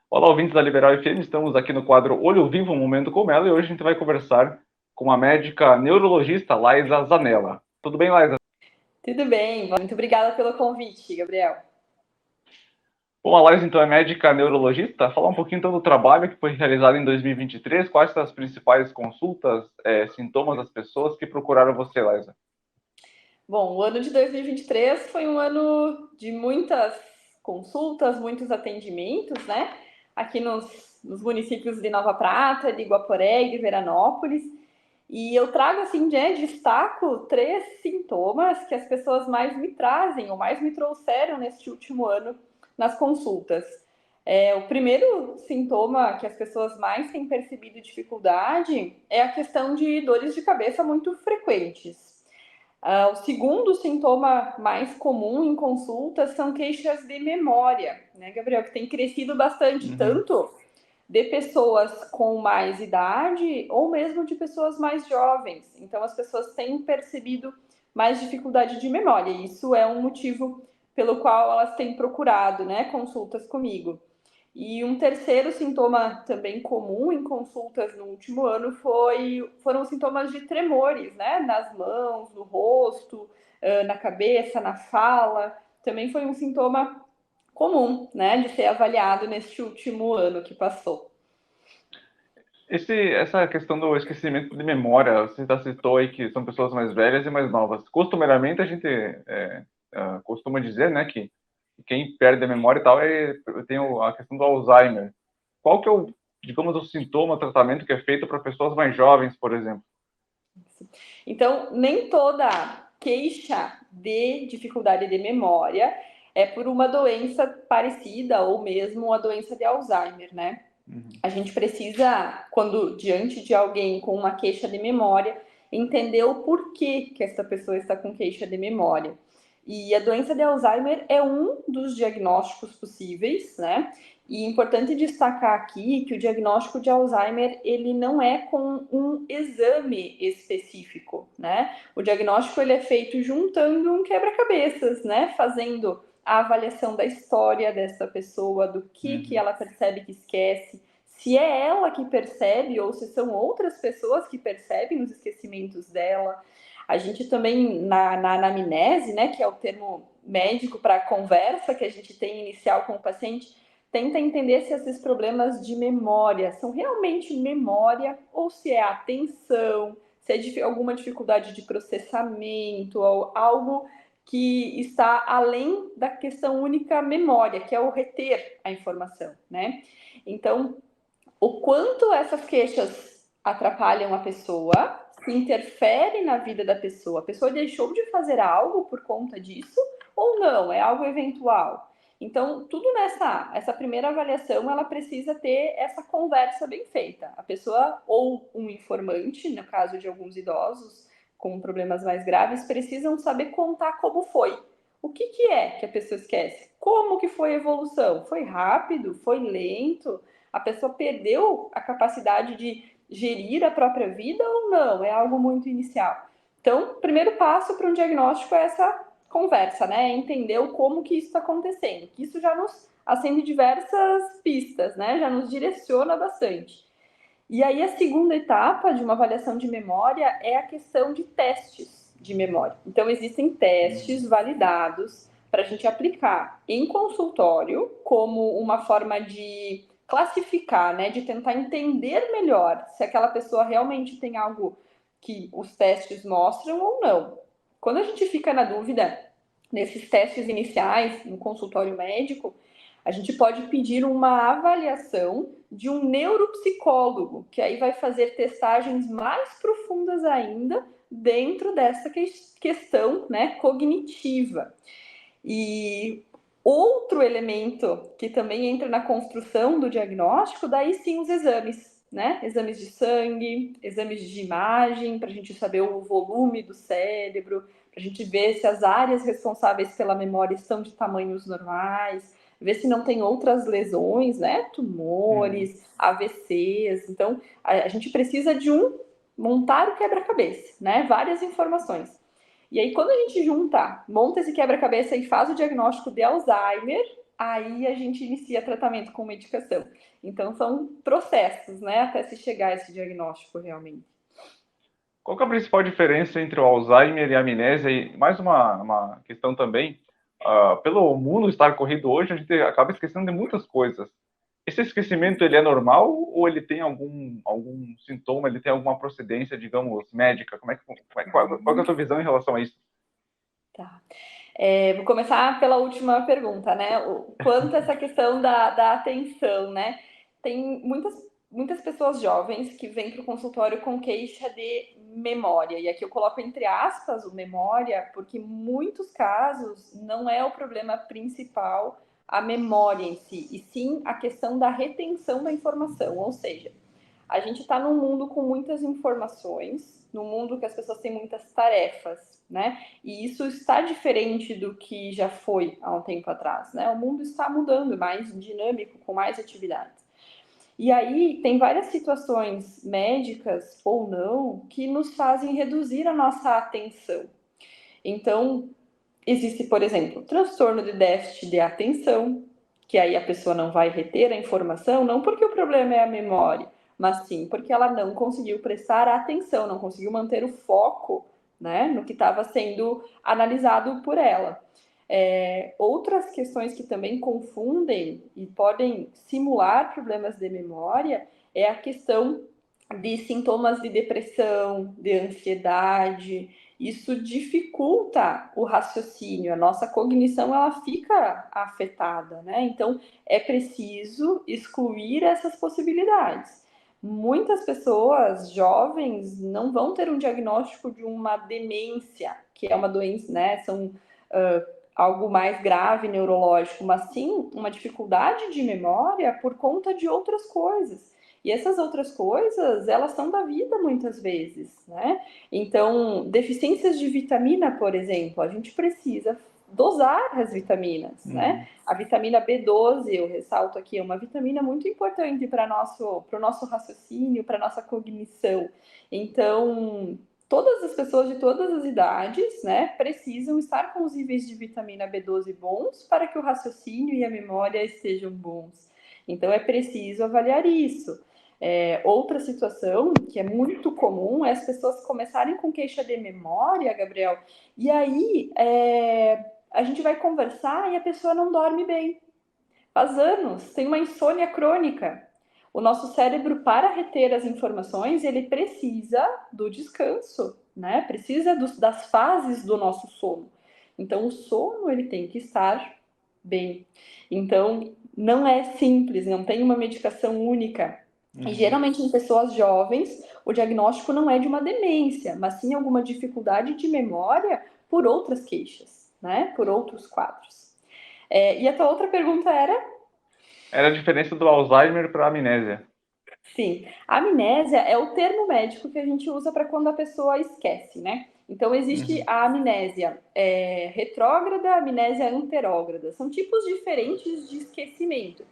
Olá, ouvintes da Liberal FM, estamos aqui no quadro Olho Vivo, um momento com ela, e hoje a gente vai conversar com a médica neurologista Laisa Zanella. Tudo bem, Laisa? Tudo bem, muito obrigada pelo convite, Gabriel. Bom, a Laisa então é médica neurologista. Falar um pouquinho então do trabalho que foi realizado em 2023, quais são as principais consultas, sintomas das pessoas que procuraram você, Laisa? Bom, o ano de 2023 foi um ano de muitas consultas, muitos atendimentos, né? Aqui nos municípios de Nova Prata, de Guaporé e de Veranópolis. E eu trago, assim, destaco 3 sintomas que as pessoas mais me trazem, ou mais me trouxeram neste último ano nas consultas. O primeiro sintoma que as pessoas mais têm percebido dificuldade é a questão de dores de cabeça muito frequentes. O segundo sintoma mais comum em consultas são queixas de memória, né, Gabriel? Que tem crescido bastante, Uhum. tanto de pessoas com mais idade ou mesmo de pessoas mais jovens. Então, as pessoas têm percebido mais dificuldade de memória. E isso é um motivo pelo qual elas têm procurado, né, consultas comigo. E um terceiro sintoma também comum em consultas no último ano foram sintomas de tremores, né? Nas mãos, no rosto, na cabeça, na fala. Também foi um sintoma comum, né? De ser avaliado neste último ano que passou. Essa questão do esquecimento de memória, você já citou aí que são pessoas mais velhas e mais novas. Costumeiramente, a gente costuma dizer, né, que quem perde a memória e tal tem a questão do Alzheimer. Qual que é o, digamos, o sintoma, o tratamento que é feito para pessoas mais jovens, por exemplo? Então, nem toda queixa de dificuldade de memória é por uma doença parecida ou mesmo a doença de Alzheimer, né? Uhum. A gente precisa, quando diante de alguém com uma queixa de memória, entender o porquê que essa pessoa está com queixa de memória. E a doença de Alzheimer é um dos diagnósticos possíveis, né? E é importante destacar aqui que o diagnóstico de Alzheimer ele não é com um exame específico, né? O diagnóstico ele é feito juntando um quebra-cabeças, né? Fazendo a avaliação da história dessa pessoa, do que Uhum. ela percebe que esquece, se é ela que percebe ou se são outras pessoas que percebem os esquecimentos dela. A gente também, na anamnese, né, que é o termo médico para a conversa que a gente tem inicial com o paciente, tenta entender se esses problemas de memória são realmente memória ou se é atenção, se é alguma dificuldade de processamento, ou algo que está além da questão única memória, que é o reter a informação, né? Então, o quanto essas queixas atrapalham a pessoa, se interfere na vida da pessoa. A pessoa deixou de fazer algo por conta disso ou não? É algo eventual. Então, tudo essa primeira avaliação, ela precisa ter essa conversa bem feita. A pessoa ou um informante, no caso de alguns idosos com problemas mais graves, precisam saber contar como foi. O que é que a pessoa esquece? Como que foi a evolução? Foi rápido? Foi lento? A pessoa perdeu a capacidade de gerir a própria vida ou não? É algo muito inicial. Então, o primeiro passo para um diagnóstico é essa conversa, né? É entender como que isso está acontecendo. Que isso já nos acende diversas pistas, né? Já nos direciona bastante. E aí a segunda etapa de uma avaliação de memória é a questão de testes de memória. Então existem testes validados para a gente aplicar em consultório como uma forma de classificar, né, de tentar entender melhor se aquela pessoa realmente tem algo que os testes mostram ou não. Quando a gente fica na dúvida nesses testes iniciais no consultório médico, a gente pode pedir uma avaliação de um neuropsicólogo, que aí vai fazer testagens mais profundas ainda dentro dessa questão, né, cognitiva. E outro elemento que também entra na construção do diagnóstico, daí sim os exames, né? Exames de sangue, exames de imagem, para a gente saber o volume do cérebro, para a gente ver se as áreas responsáveis pela memória estão de tamanhos normais, ver se não tem outras lesões, né? Uhum. Tumores, AVCs. Então, a gente precisa de montar o quebra-cabeça, né? Várias informações. E aí, quando a gente monta esse quebra-cabeça e faz o diagnóstico de Alzheimer, aí a gente inicia tratamento com medicação. Então, são processos, né, até se chegar a esse diagnóstico realmente. Qual que é a principal diferença entre o Alzheimer e a amnésia? E mais uma questão também, pelo mundo estar corrido hoje, a gente acaba esquecendo de muitas coisas. Esse esquecimento, ele é normal ou ele tem algum sintoma, ele tem alguma procedência, digamos, médica? Qual é a tua visão em relação a isso? Tá. Vou começar pela última pergunta, né? Quanto a essa questão da atenção, né? Tem muitas pessoas jovens que vêm para o consultório com queixa de memória. E aqui eu coloco entre aspas o memória, porque em muitos casos não é o problema principal a memória em si, e sim a questão da retenção da informação. Ou seja, a gente está num mundo com muitas informações, num mundo que as pessoas têm muitas tarefas, né? E isso está diferente do que já foi há um tempo atrás, né? O mundo está mudando, mais dinâmico, com mais atividades. E aí tem várias situações médicas ou não que nos fazem reduzir a nossa atenção. Então, existe, por exemplo, transtorno de déficit de atenção, que aí a pessoa não vai reter a informação, não porque o problema é a memória, mas sim porque ela não conseguiu prestar atenção, não conseguiu manter o foco, né, no que estava sendo analisado por ela. Outras questões que também confundem e podem simular problemas de memória é a questão de sintomas de depressão, de ansiedade. Isso dificulta o raciocínio, a nossa cognição ela fica afetada, né? Então é preciso excluir essas possibilidades. Muitas pessoas jovens não vão ter um diagnóstico de uma demência, que é uma doença, né? São algo mais grave neurológico, mas sim uma dificuldade de memória por conta de outras coisas. E essas outras coisas, elas são da vida muitas vezes, né? Então, deficiências de vitamina, por exemplo, a gente precisa dosar as vitaminas, né? A vitamina B12, eu ressalto aqui, é uma vitamina muito importante para o nosso raciocínio, para a nossa cognição. Então, todas as pessoas de todas as idades, né, precisam estar com os níveis de vitamina B12 bons para que o raciocínio e a memória estejam bons. Então, é preciso avaliar isso. Outra situação que é muito comum é as pessoas começarem com queixa de memória, Gabriel, e aí a gente vai conversar e a pessoa não dorme bem. Faz anos, tem uma insônia crônica. O nosso cérebro, para reter as informações, ele precisa do descanso, né? Precisa das fases do nosso sono. Então, o sono ele tem que estar bem. Então, não é simples, não tem uma medicação única. E geralmente em pessoas jovens, o diagnóstico não é de uma demência, mas sim alguma dificuldade de memória por outras queixas, né? Por outros quadros. E a tua outra pergunta era? Era a diferença do Alzheimer para a amnésia. Sim, a amnésia é o termo médico que a gente usa para quando a pessoa esquece, né? Então, existe a amnésia retrógrada, a amnésia anterógrada. São tipos diferentes de esquecimento.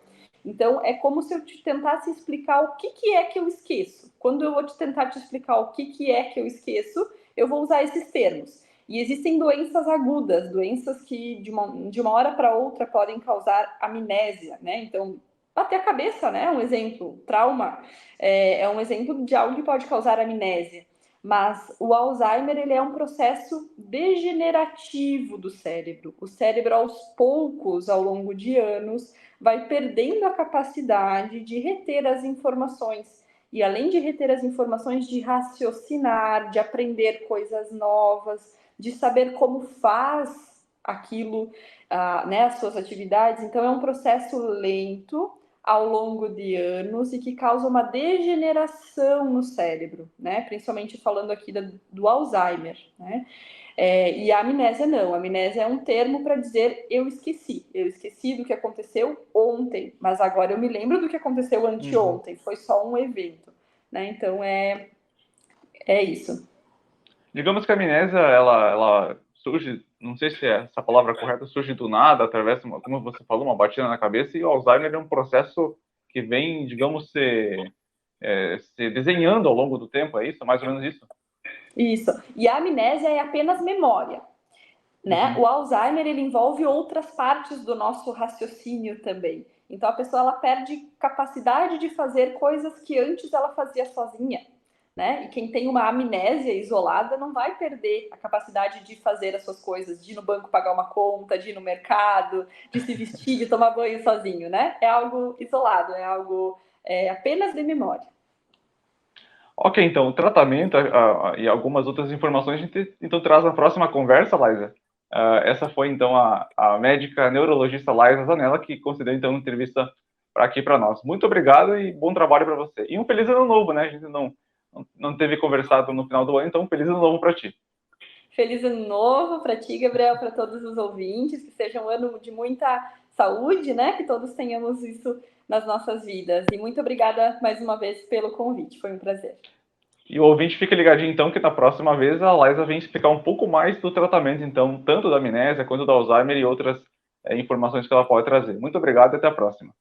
Então, é como se eu te tentasse explicar o que é que eu esqueço. Quando eu vou tentar te explicar o que é que eu esqueço, eu vou usar esses termos. E existem doenças agudas, doenças que de uma hora para outra podem causar amnésia, né? Então, bater a cabeça, né? Um exemplo, trauma é um exemplo de algo que pode causar amnésia. Mas o Alzheimer ele é um processo degenerativo do cérebro. O cérebro, aos poucos, ao longo de anos, vai perdendo a capacidade de reter as informações. E além de reter as informações, de raciocinar, de aprender coisas novas, de saber como faz aquilo, né, as suas atividades. Então, é um processo lento, ao longo de anos e que causa uma degeneração no cérebro, né? Principalmente falando aqui do Alzheimer, né? E a amnésia não. A amnésia é um termo para dizer eu esqueci do que aconteceu ontem, mas agora eu me lembro do que aconteceu anteontem. Foi só um evento, né? Então é isso. Digamos que a amnésia, ela surge, não sei se essa palavra correta, surge do nada, através, como você falou, uma batida na cabeça, e o Alzheimer é um processo que vem, digamos, se desenhando ao longo do tempo, é isso? Mais ou menos isso? Isso. E a amnésia é apenas memória. né? O Alzheimer, ele envolve outras partes do nosso raciocínio também. Então, a pessoa, ela perde capacidade de fazer coisas que antes ela fazia sozinha, né? E quem tem uma amnésia isolada não vai perder a capacidade de fazer as suas coisas, de ir no banco pagar uma conta, de ir no mercado, de se vestir, de tomar banho sozinho, né? É algo isolado, é algo apenas de memória. Ok, então, o tratamento e algumas outras informações a gente então traz na próxima conversa, Laisa. Essa foi, então, a médica neurologista Laisa Zanella, que concedeu, então, uma entrevista aqui para nós. Muito obrigado e bom trabalho para você. E um feliz ano novo, né? A gente não teve conversado no final do ano, então feliz ano novo para ti. Feliz ano novo para ti, Gabriel, para todos os ouvintes, que seja um ano de muita saúde, né? Que todos tenhamos isso nas nossas vidas. E muito obrigada mais uma vez pelo convite, foi um prazer. E o ouvinte fica ligadinho, então, que na próxima vez a Laisa vem explicar um pouco mais do tratamento, então, tanto da amnésia quanto do Alzheimer e outras informações que ela pode trazer. Muito obrigado e até a próxima.